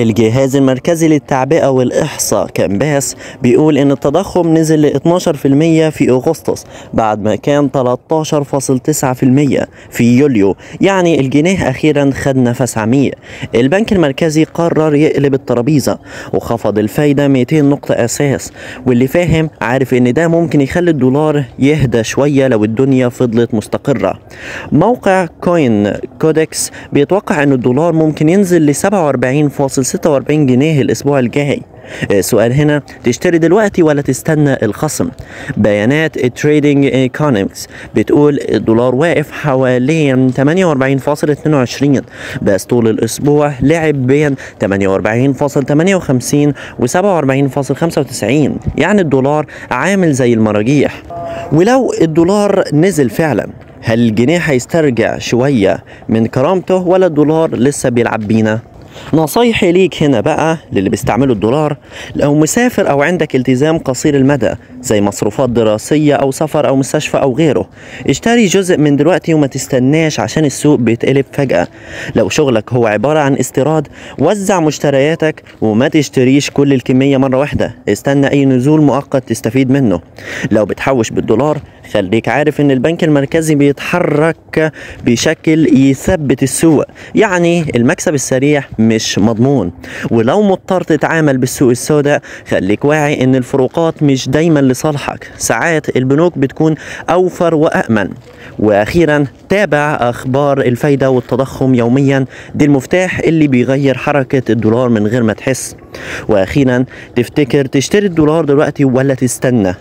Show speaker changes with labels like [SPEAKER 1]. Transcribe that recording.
[SPEAKER 1] الجهاز المركزي للتعبئة والإحصاء كانباس بيقول إن التضخم نزل ل 12% في أغسطس بعد ما كان 13.9% في يوليو، يعني الجنيه أخيرا خد نفس عميق. البنك المركزي قرر يقلب الترابيزة وخفض الفايدة 200 نقطة أساس، واللي فاهم عارف إن ده ممكن يخلي الدولار يهدى شوية لو الدنيا فضلت مستقرة. موقع كوين كودكس بيتوقع إن الدولار ممكن ينزل ل 47.46 جنيه الأسبوع الجاي. السؤال هنا، تشتري دلوقتي ولا تستنى الخصم؟ بيانات التريدينج ايكونومكس بتقول الدولار واقف حوالي 48.22، بس طول الأسبوع لعب بين 48.58 و 47.95، يعني الدولار عامل زي المراجيح. ولو الدولار نزل فعلا، هل الجنيه هيسترجع شوية من كرامته ولا الدولار لسه بيلعب بينا؟ نصايحي ليك هنا بقى للي بيستعملوا الدولار: لو مسافر او عندك التزام قصير المدى زي مصروفات دراسية او سفر او مستشفى او غيره، اشتري جزء من دلوقتي وما تستناش عشان السوق بيتقلب فجأة. لو شغلك هو عبارة عن استيراد، وزع مشترياتك وما تشتريش كل الكمية مرة واحدة، استنى اي نزول مؤقت تستفيد منه. لو بتحوش بالدولار، خليك عارف ان البنك المركزي بيتحرك بشكل يثبت السوق، يعني المكسب السريع مش مضمون. ولو مضطر تتعامل بالسوق السوداء، خليك واعي ان الفروقات مش دايما لصالحك، ساعات البنوك بتكون اوفر وامن. واخيرا، تابع اخبار الفايدة والتضخم يوميا، دي المفتاح اللي بيغير حركة الدولار من غير ما تحس. واخيرا، تفتكر تشتري الدولار دلوقتي ولا تستنى؟